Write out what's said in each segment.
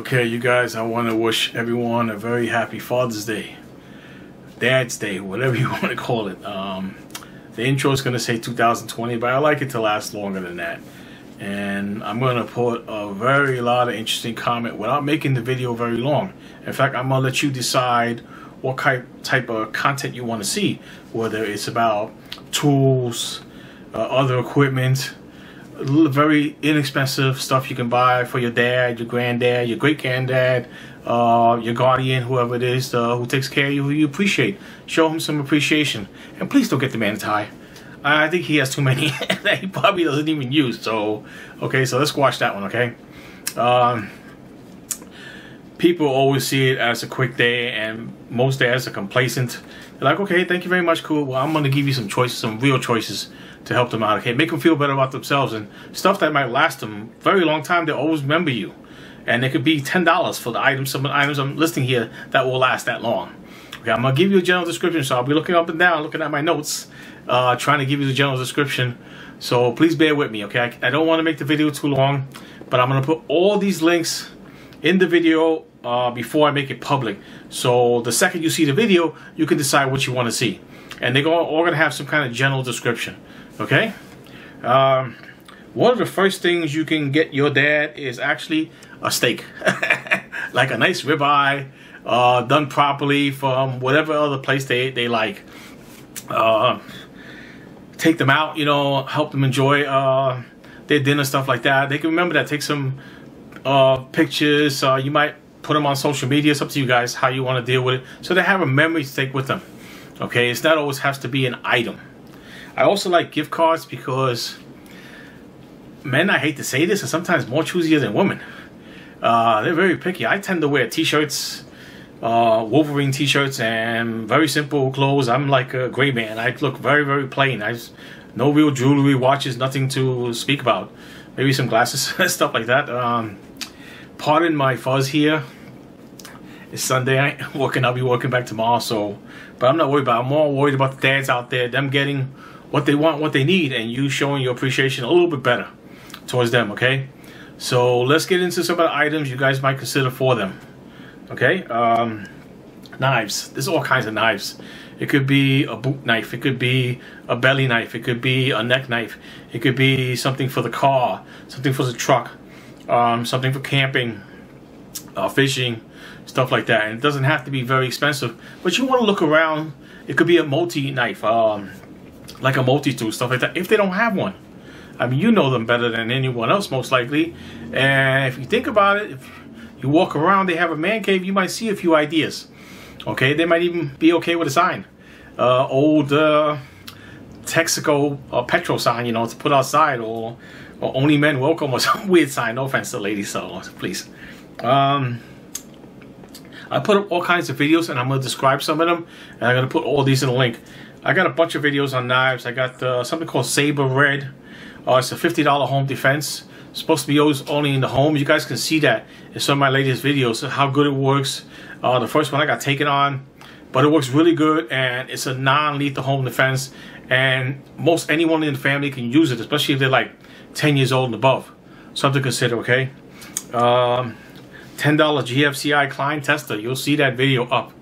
Okay, you guys, I want to wish everyone a very happy Father's Day, Dad's Day, whatever you want to call it. The intro is going to say 2020, but I like it to last longer than that. And I'm going to put a lot of interesting comment without making the video very long. In fact, I'm going to let you decide what type of content you want to see, whether it's about tools, other equipment, very inexpensive stuff you can buy for your dad, your granddad, your great-granddad, your guardian, whoever it is who takes care of you, who you appreciate. Show him some appreciation. And please don't get the man a tie. I think he has too many that he probably doesn't even use. So, okay, so let's watch that one, okay? People always see it as a quick day, and most dads are complacent. They're like, okay, thank you very much, cool. Well, I'm going to give you some choices, some real choices to help them out, okay? Make them feel better about themselves, and stuff that might last them a very long time. They'll always remember you. And it could be $10 for the items, some of the items I'm listing here that will last that long. Okay, I'm going to give you a general description, so I'll be looking up and down, looking at my notes, trying to give you the general description. So please bear with me, okay? I don't want to make the video too long, but I'm going to put all these links in the video before I make it public. So the second you see the video, you can decide what you want to see. And they're all going to have some kind of general description, okay? One of the first things you can get your dad is actually a steak. Like a nice ribeye, done properly from whatever other place they like. Take them out, you know, help them enjoy their dinner, stuff like that. They can remember that. Take some pictures. You might put them on social media. It's up to you guys how you want to deal with it. So they have a memory to take with them. Okay, it's not always has to be an item. I also like gift cards because men, I hate to say this, are sometimes more choosier than women. They're very picky. I tend to wear t-shirts, Wolverine t-shirts, and very simple clothes. I'm like a gray man. I look very, very plain. No real jewelry, watches, nothing to speak about. Maybe some glasses, stuff like that. Pardon my fuzz here. It's Sunday. I'll be working back tomorrow, so. But I'm not worried about it. I'm more worried about the dads out there, them getting what they want, what they need, and you showing your appreciation a little bit better towards them, okay? So let's get into some of the items you guys might consider for them, okay? Knives. There's all kinds of knives. It could be a boot knife. It could be a belly knife. It could be a neck knife. It could be something for the car, something for the truck, something for camping, fishing, stuff like that. And it doesn't have to be very expensive, but you want to look around. It could be a multi-knife, like a multi-tool, stuff like that, if they don't have one. I mean, you know them better than anyone else, most likely. And if you think about it, if you walk around, they have a man cave, you might see a few ideas. Okay, they might even be okay with a sign. Old Texaco petrol sign, you know, to put outside, or only men welcome, or some weird sign. No offense to ladies, so please. I put up all kinds of videos, and I'm going to describe some of them, and I'm going to put all these in a link. I got a bunch of videos on knives. I got something called Saber Red. It's a $50 home defense. It's supposed to be used only in the home. You guys can see that in some of my latest videos, how good it works. The first one I got taken on, but it works really good, and it's a non-lethal home defense, and most anyone in the family can use it, especially if they're like 10 years old and above. Something to consider, okay? $10 GFCI Klein tester. You'll see that video up.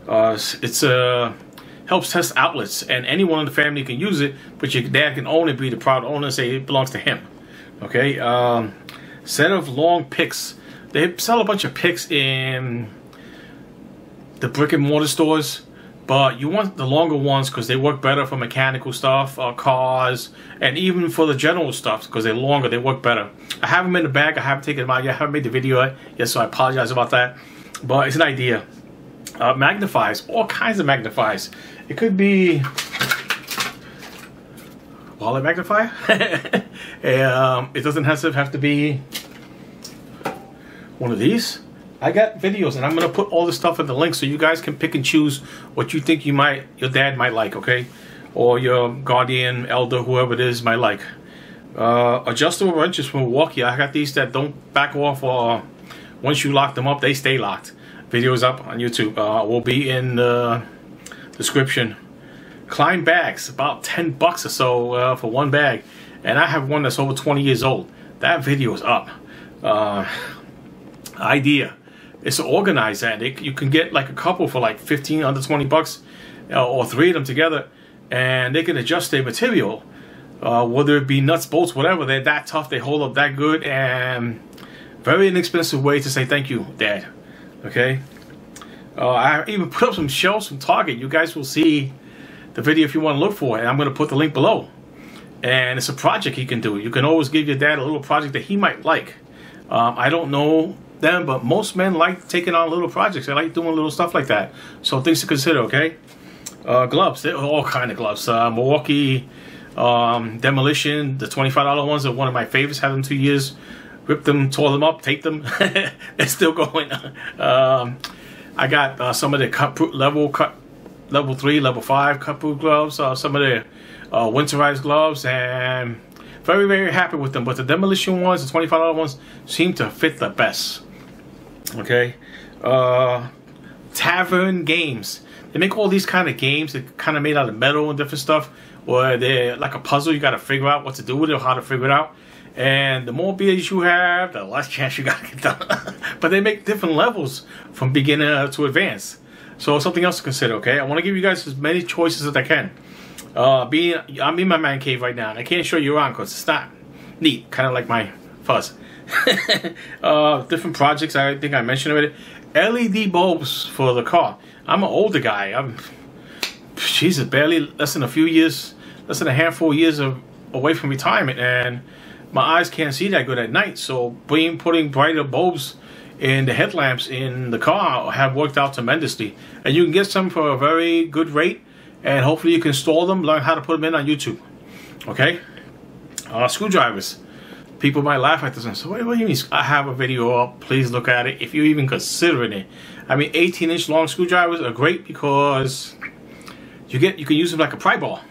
It's helps test outlets, and anyone in the family can use it, but your dad can own it, be the proud owner, and say it belongs to him. Okay, set of long picks. They sell a bunch of picks in the brick and mortar stores, but you want the longer ones because they work better for mechanical stuff, cars, and even for the general stuff because they're longer, they work better. I have them in the bag. I haven't taken them out yet. I haven't made the video yet, so I apologize about that, but it's an idea. Magnifiers, all kinds of magnifiers. It could be wallet magnifier. It doesn't have to be one of these. I got videos, and I'm gonna put all the stuff in the link so you guys can pick and choose what you think your dad might like, okay, or your guardian, elder, whoever it is might like. Adjustable wrenches from Milwaukee. I got these that don't back off, or once you lock them up, they stay locked. Videos up on YouTube. Will be in the description. Klein bags, about 10 bucks or so for one bag, and I have one that's over 20 years old. That video is up. idea is to organize that. You can get like a couple for like 15, under 20 bucks, or 3 of them together, and they can adjust their material, whether it be nuts, bolts, whatever. They're that tough, they hold up that good, and very inexpensive way to say thank you, Dad. Okay. I even put up some shelves from Target. You guys will see the video if you want to look for it, and I'm going to put the link below. And it's a project he can do. You can always give your dad a little project that he might like. I don't know them, but most men like taking on little projects. They like doing little stuff like that. So things to consider, okay? Gloves, they're all kind of gloves. Milwaukee Demolition, the $25 ones are one of my favorites. Had them 2 years. Ripped them, tore them up, taped them. They're still going. I got some of the level 3, level 5 cut-proof gloves. Some of the winterized gloves, and very, very happy with them. But the Demolition ones, the $25 ones, seem to fit the best. Okay. Tavern games. They make all these kind of games that kind of made out of metal and different stuff, where they're like a puzzle. You got to figure out what to do with it or how to figure it out. And the more beers you have, the less chance you got to get done. But they make different levels from beginner to advanced. So something else to consider, okay? I want to give you guys as many choices as I can. I'm in my man cave right now, and I can't show you around because it's not neat. Kind of like my fuzz. Different projects, I think I mentioned already. LED bulbs for the car. I'm an older guy. Jesus, barely less than a handful of years away from retirement, and my eyes can't see that good at night. So putting brighter bulbs in the headlamps in the car have worked out tremendously. And you can get some for a very good rate, and hopefully you can install them, learn how to put them in on YouTube. Okay? Screwdrivers. People might laugh at this and say, what do you mean? I have a video up. Please look at it if you're even considering it. I mean, 18-inch long screwdrivers are great because you can use them like a pry bar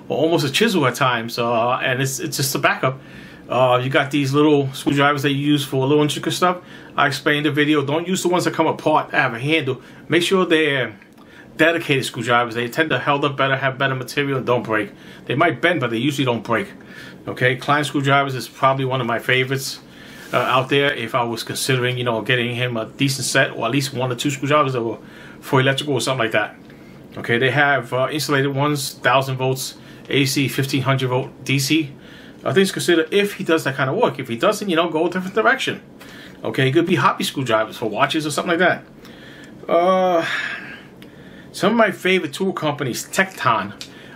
or almost a chisel at times, and it's just a backup. You got these little screwdrivers that you use for little intricate stuff. I explained in the video. Don't use the ones that come apart that have a handle. Make sure they're dedicated screwdrivers. They tend to hold up better, have better material, and don't break. They might bend, but they usually don't break. Okay, Klein screwdrivers is probably one of my favorites out there. If I was considering, getting him a decent set, or at least 1 or 2 screwdrivers that were for electrical or something like that. Okay, they have insulated ones, 1,000 volts AC, 1,500 volt DC. Things to consider if he does that kind of work. If he doesn't, go a different direction. Okay, it could be hobby screwdrivers for watches or something like that. Some of my favorite tool companies, Tecton,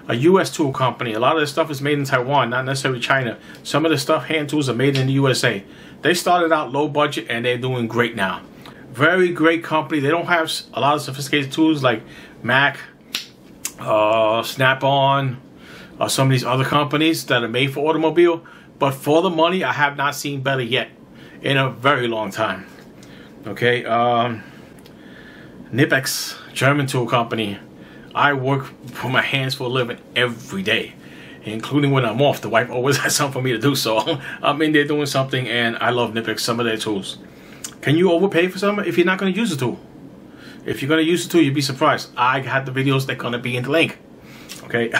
a U.S. tool company. A lot of this stuff is made in Taiwan, not necessarily China. Some of the stuff, hand tools, are made in the USA. They started out low budget, and they're doing great now. Very great company. They don't have a lot of sophisticated tools like Mac, Snap-on, or some of these other companies that are made for automobile. But for the money, I have not seen better yet in a very long time. Okay, Nipex, German tool company. I work with my hands for a living every day, including when I'm off. The wife always has something for me to do, so I'm in there doing something, and I love Nipex, some of their tools. Can you overpay for something if you're not going to use the tool? If you're going to use the tool, you'd be surprised. I had the videos that are going to be in the link. Okay.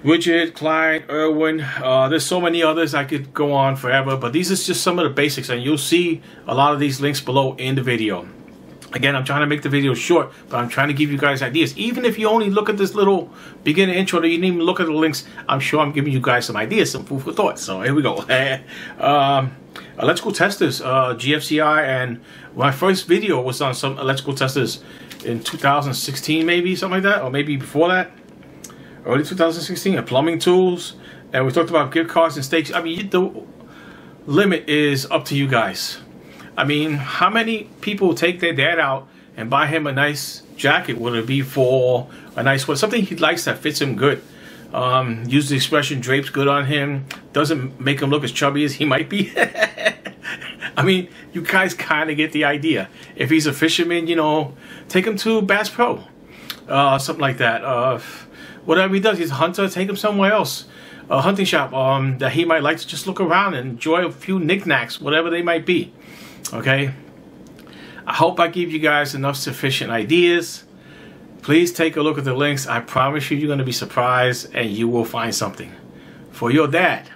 Richard, Klein, Irwin, there's so many others. I could go on forever, but these are just some of the basics, and you'll see a lot of these links below in the video. Again, I'm trying to make the video short, but I'm trying to give you guys ideas. Even if you only look at this little beginner intro, that you didn't even look at the links, I'm sure I'm giving you guys some ideas, some food for thought. So here we go. Electrical testers, GFCI, and my first video was on some electrical testers in 2016, maybe, something like that, or maybe before that. Early 2016, and plumbing tools, and we talked about gift cards and steaks. I mean, the limit is up to you guys. I mean, how many people take their dad out and buy him a nice jacket? Would it be for a nice one, something he likes that fits him good? Use the expression drapes good on him. Doesn't make him look as chubby as he might be. I mean, you guys kind of get the idea. If he's a fisherman, take him to Bass Pro, something like that. Whatever he does, he's a hunter, take him somewhere else. A hunting shop that he might like to just look around and enjoy a few knickknacks, whatever they might be. Okay? I hope I give you guys enough sufficient ideas. Please take a look at the links. I promise you, you're going to be surprised and you will find something for your dad.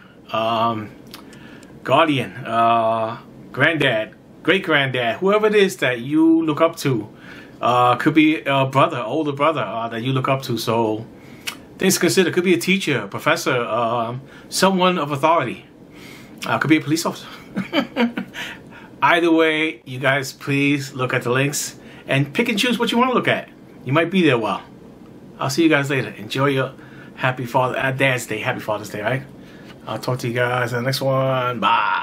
guardian, granddad, great-granddad, whoever it is that you look up to. Could be a brother, older brother that you look up to. So things to consider. Could be a teacher, a professor, someone of authority. Could be a police officer. Either way, you guys please look at the links and pick and choose what you want to look at. You might be there a while. I'll see you guys later. Enjoy your happy Dad's Day. Happy Father's Day, right? I'll talk to you guys in the next one. Bye.